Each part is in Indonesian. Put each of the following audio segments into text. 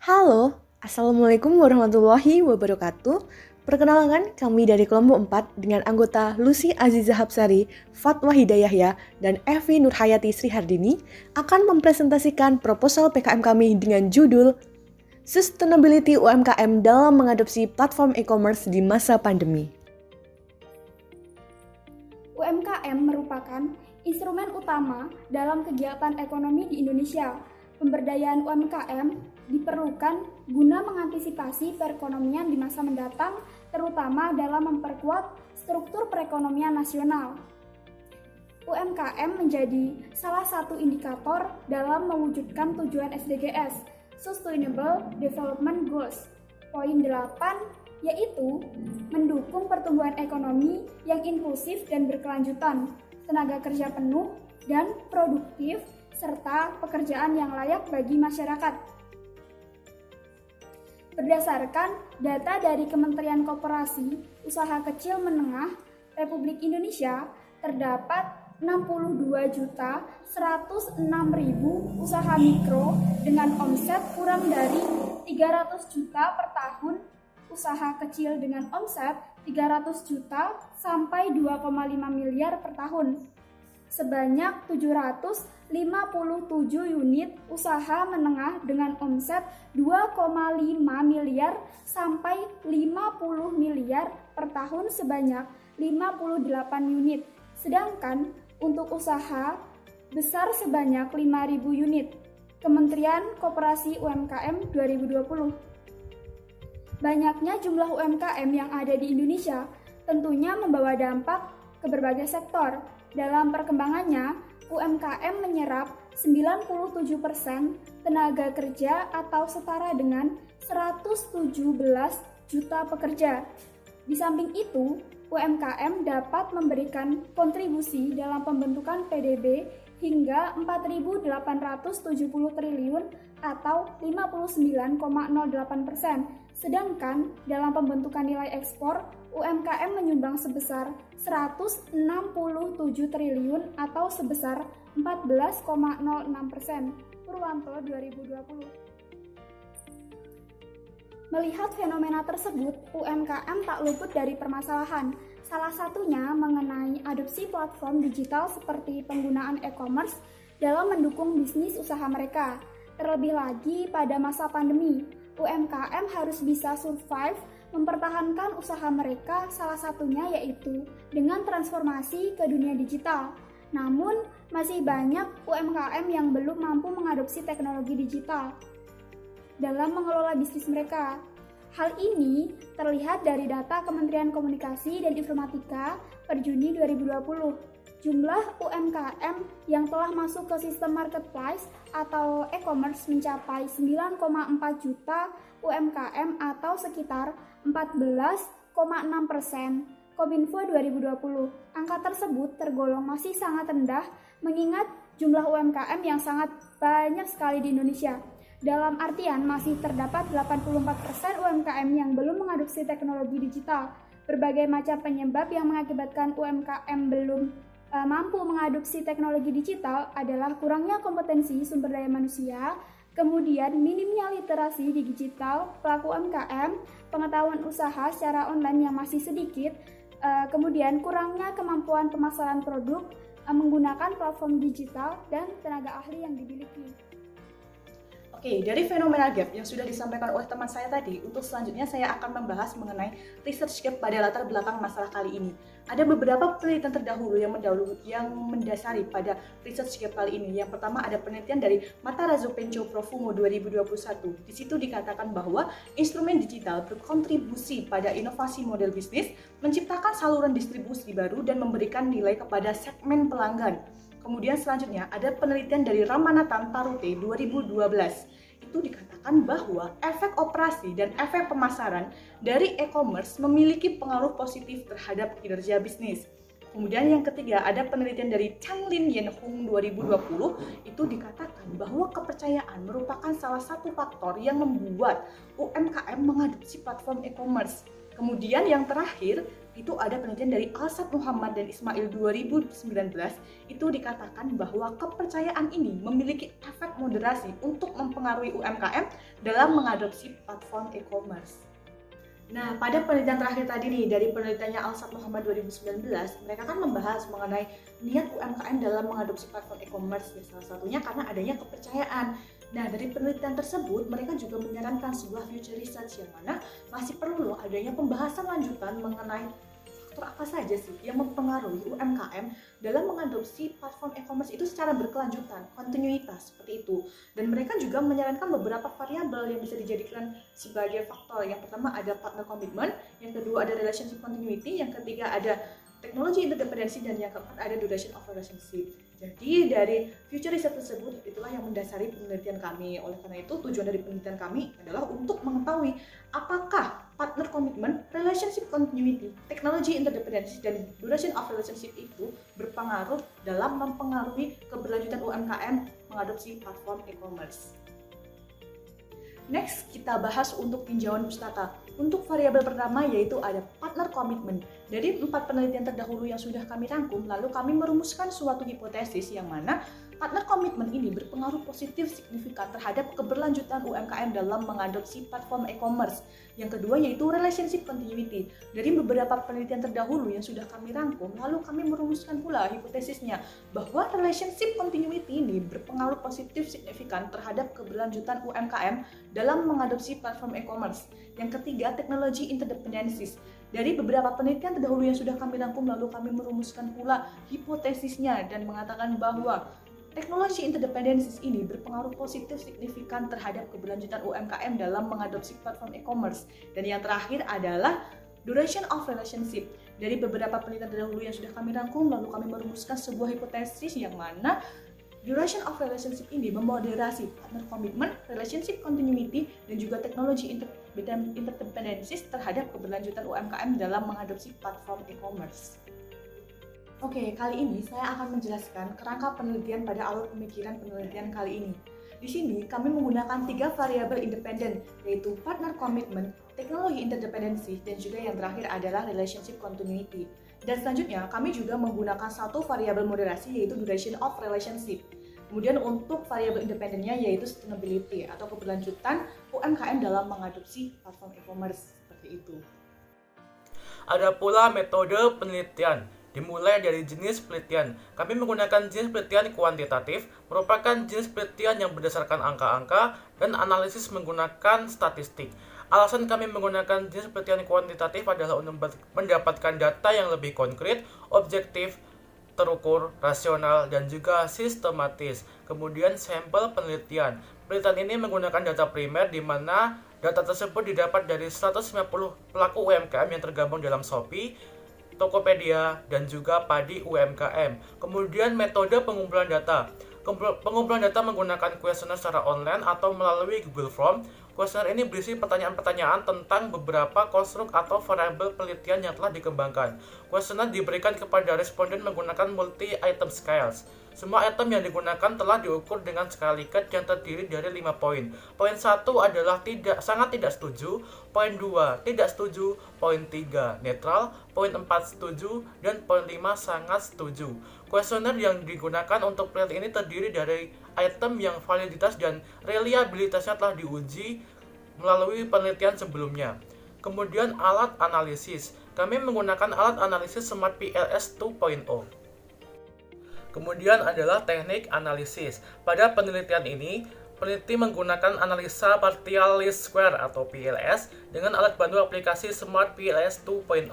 Halo, Assalamualaikum warahmatullahi wabarakatuh. Perkenalkan, kami dari kelompok 4 dengan anggota Lucy Aziza Hapsari, Fatwa Hidayahya, dan Evi Nurhayati Srihardini akan mempresentasikan proposal PKM kami dengan judul Sustainability UMKM dalam mengadopsi platform e-commerce di masa pandemi. UMKM merupakan instrumen utama dalam kegiatan ekonomi di Indonesia. Pemberdayaan UMKM diperlukan guna mengantisipasi perekonomian di masa mendatang, terutama dalam memperkuat struktur perekonomian nasional. UMKM menjadi salah satu indikator dalam mewujudkan tujuan SDGs, Sustainable Development Goals. Poin 8 yaitu mendukung pertumbuhan ekonomi yang inklusif dan berkelanjutan, tenaga kerja penuh dan produktif, serta pekerjaan yang layak bagi masyarakat. Berdasarkan data dari Kementerian Koperasi Usaha Kecil Menengah Republik Indonesia, terdapat 62.106.000 usaha mikro dengan omset kurang dari 300 juta per tahun, usaha kecil dengan omset 300 juta sampai 2,5 miliar per tahun. Sebanyak 757 unit usaha menengah dengan omset 2,5 miliar sampai 50 miliar per tahun sebanyak 58 unit. Sedangkan untuk usaha besar sebanyak 5.000 unit. Kementerian Koperasi UMKM 2020. Banyaknya jumlah UMKM yang ada di Indonesia tentunya membawa dampak ke berbagai sektor. Dalam perkembangannya, UMKM menyerap 97% tenaga kerja atau setara dengan 117 juta pekerja. Di samping itu, UMKM dapat memberikan kontribusi dalam pembentukan PDB hingga 4.870 triliun atau 59,08%. Sedangkan dalam pembentukan nilai ekspor, UMKM menyumbang sebesar 167 triliun atau sebesar 14,06%. Purwanto 2020. Melihat fenomena tersebut, UMKM tak luput dari permasalahan. Salah satunya mengenai adopsi platform digital seperti penggunaan e-commerce dalam mendukung bisnis usaha mereka. Terlebih lagi pada masa pandemi, UMKM harus bisa survive, mempertahankan usaha mereka, salah satunya yaitu dengan transformasi ke dunia digital. Namun, masih banyak UMKM yang belum mampu mengadopsi teknologi digital dalam mengelola bisnis mereka. Hal ini terlihat dari data Kementerian Komunikasi dan Informatika per Juni 2020. Jumlah UMKM yang telah masuk ke sistem marketplace atau e-commerce mencapai 9,4 juta UMKM atau sekitar 14,6%. Kominfo 2020. Angka tersebut tergolong masih sangat rendah mengingat jumlah UMKM yang sangat banyak sekali di Indonesia. Dalam artian masih terdapat 84% UMKM yang belum mengadopsi teknologi digital. Berbagai macam penyebab yang mengakibatkan UMKM belum mampu mengadopsi teknologi digital adalah kurangnya kompetensi sumber daya manusia, kemudian minimnya literasi digital pelaku UMKM, pengetahuan usaha secara online yang masih sedikit, kemudian kurangnya kemampuan pemasaran produk menggunakan platform digital dan tenaga ahli yang dimiliki. Oke, dari fenomena gap yang sudah disampaikan oleh teman saya tadi, untuk selanjutnya saya akan membahas mengenai research gap pada latar belakang masalah kali ini. Ada beberapa penelitian terdahulu yang mendasari pada research gap kali ini. Yang pertama ada penelitian dari Matarazzo Penco Profumo 2021. Di situ dikatakan bahwa instrumen digital berkontribusi pada inovasi model bisnis, menciptakan saluran distribusi baru dan memberikan nilai kepada segmen pelanggan. Kemudian selanjutnya ada penelitian dari Ramanathan Tarute 2012. Itu dikatakan bahwa efek operasi dan efek pemasaran dari e-commerce memiliki pengaruh positif terhadap kinerja bisnis. Kemudian yang ketiga ada penelitian dari Changlin Yenhung 2020. Itu dikatakan bahwa kepercayaan merupakan salah satu faktor yang membuat UMKM mengadopsi platform e-commerce. Kemudian yang terakhir itu ada penelitian dari Alsat Muhammad dan Ismail 2019, itu dikatakan bahwa kepercayaan ini memiliki efek moderasi untuk mempengaruhi UMKM dalam mengadopsi platform e-commerce. Nah, pada penelitian terakhir tadi nih, dari penelitiannya Alsat Muhammad 2019, mereka kan membahas mengenai niat UMKM dalam mengadopsi platform e-commerce, ya, salah satunya karena adanya kepercayaan. Nah, dari penelitian tersebut, mereka juga menyarankan sebuah future research yang mana masih perlu adanya pembahasan lanjutan mengenai faktor apa saja sih yang mempengaruhi UMKM dalam mengadopsi platform e-commerce itu secara berkelanjutan, kontinuitas, seperti itu. Dan mereka juga menyarankan beberapa variabel yang bisa dijadikan sebagai faktor. Yang pertama ada partner commitment, yang kedua ada relationship continuity, yang ketiga ada teknologi interdependensi, dan yang keempat ada duration of relationship. Jadi dari future research tersebut itulah yang mendasari penelitian kami. Oleh karena itu tujuan dari penelitian kami adalah untuk mengetahui apakah partner commitment, relationship continuity, teknologi interdependensi, dan duration of relationship itu berpengaruh dalam mempengaruhi keberlanjutan UMKM mengadopsi platform e-commerce. Next, kita bahas untuk tinjauan pustaka. Untuk variabel pertama yaitu ada partner commitment. Dari 4 penelitian terdahulu yang sudah kami rangkum, lalu kami merumuskan suatu hipotesis yang mana partner komitmen ini berpengaruh positif signifikan terhadap keberlanjutan UMKM dalam mengadopsi platform e-commerce. Yang kedua yaitu relationship continuity. Dari beberapa penelitian terdahulu yang sudah kami rangkum, lalu kami merumuskan pula hipotesisnya bahwa relationship continuity ini berpengaruh positif signifikan terhadap keberlanjutan UMKM dalam mengadopsi platform e-commerce. Yang ketiga, teknologi interdependencies. Dari beberapa penelitian terdahulu yang sudah kami rangkum, lalu kami merumuskan pula hipotesisnya dan mengatakan bahwa teknologi interdependencies ini berpengaruh positif signifikan terhadap keberlanjutan UMKM dalam mengadopsi platform e-commerce. Dan yang terakhir adalah duration of relationship. Dari beberapa penelitian terdahulu yang sudah kami rangkum, lalu kami merumuskan sebuah hipotesis yang mana duration of relationship ini memoderasi partner commitment, relationship continuity, dan juga teknologi interdependencies terhadap keberlanjutan UMKM dalam mengadopsi platform e-commerce. Oke, kali ini saya akan menjelaskan kerangka penelitian pada alur pemikiran penelitian kali ini. Di sini kami menggunakan 3 variabel independen, yaitu partner commitment, teknologi interdependensi, dan juga yang terakhir adalah relationship continuity. Dan selanjutnya kami juga menggunakan 1 variabel moderasi, yaitu duration of relationship. Kemudian untuk variabel independennya yaitu sustainability atau keberlanjutan UMKM dalam mengadopsi platform e-commerce, seperti itu. Ada pula metode penelitian. Dimulai dari jenis penelitian. Kami menggunakan jenis penelitian kuantitatif, merupakan jenis penelitian yang berdasarkan angka-angka dan analisis menggunakan statistik. Alasan kami menggunakan jenis penelitian kuantitatif adalah untuk mendapatkan data yang lebih konkret, objektif, terukur, rasional, dan juga sistematis. Kemudian sampel penelitian. Penelitian ini menggunakan data primer di mana data tersebut didapat dari 150 pelaku UMKM yang tergabung dalam Shopee, Tokopedia, dan juga Padi UMKM. Kemudian metode pengumpulan data. Pengumpulan data menggunakan kuesioner secara online atau melalui Google Form. Kuesioner ini berisi pertanyaan-pertanyaan tentang beberapa konstruk atau variabel penelitian yang telah dikembangkan. Kuesioner diberikan kepada responden menggunakan multi-item scales. Semua item yang digunakan telah diukur dengan skala Likert yang terdiri dari 5 poin. Poin 1 adalah sangat tidak setuju, poin 2 tidak setuju, poin 3 netral, poin 4 setuju, dan poin 5 sangat setuju. Kuesioner yang digunakan untuk penelitian ini terdiri dari item yang validitas dan reliabilitasnya telah diuji melalui penelitian sebelumnya. Kemudian alat analisis. Kami menggunakan alat analisis Smart PLS 2.0. Kemudian adalah teknik analisis. Pada penelitian ini, peneliti menggunakan analisa partial least square atau PLS dengan alat bantu aplikasi Smart PLS 2.0.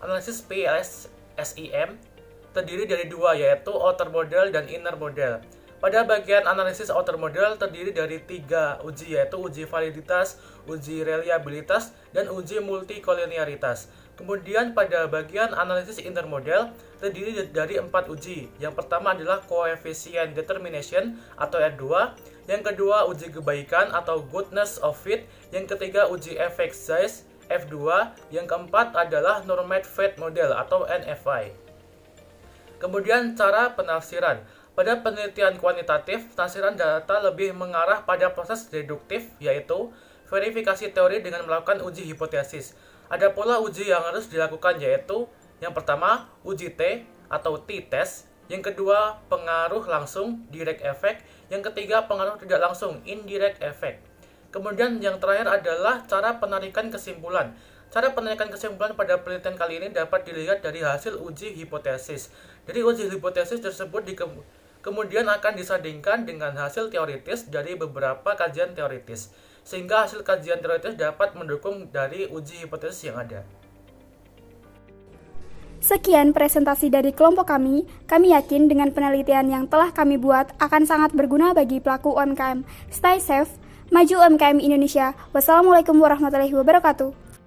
Analisis PLS SIM terdiri dari 2, yaitu outer model dan inner model. Pada bagian analisis outer model terdiri dari 3 uji, yaitu uji validitas, uji reliabilitas, dan uji multikolinearitas. Kemudian pada bagian analisis inner model terdiri dari 4 uji. Yang pertama adalah coefficient determination atau R2, yang kedua uji kebaikan atau goodness of fit, yang ketiga uji effect size F2, yang keempat adalah normative fit model atau NFI. Kemudian cara penafsiran. Pada penelitian kuantitatif, penafsiran data lebih mengarah pada proses deduktif, yaitu verifikasi teori dengan melakukan uji hipotesis. Ada pula uji yang harus dilakukan yaitu yang pertama uji T atau t-test, yang kedua pengaruh langsung direct effect, yang ketiga pengaruh tidak langsung indirect effect. Kemudian yang terakhir adalah cara penarikan kesimpulan. Cara penarikan kesimpulan pada penelitian kali ini dapat dilihat dari hasil uji hipotesis. Jadi uji hipotesis tersebut kemudian akan disandingkan dengan hasil teoritis dari beberapa kajian teoritis, sehingga hasil kajian teoritis dapat mendukung dari uji hipotesis yang ada. Sekian presentasi dari kelompok kami. Kami yakin dengan penelitian yang telah kami buat akan sangat berguna bagi pelaku UMKM. Stay safe, maju UMKM Indonesia. Wassalamualaikum warahmatullahi wabarakatuh.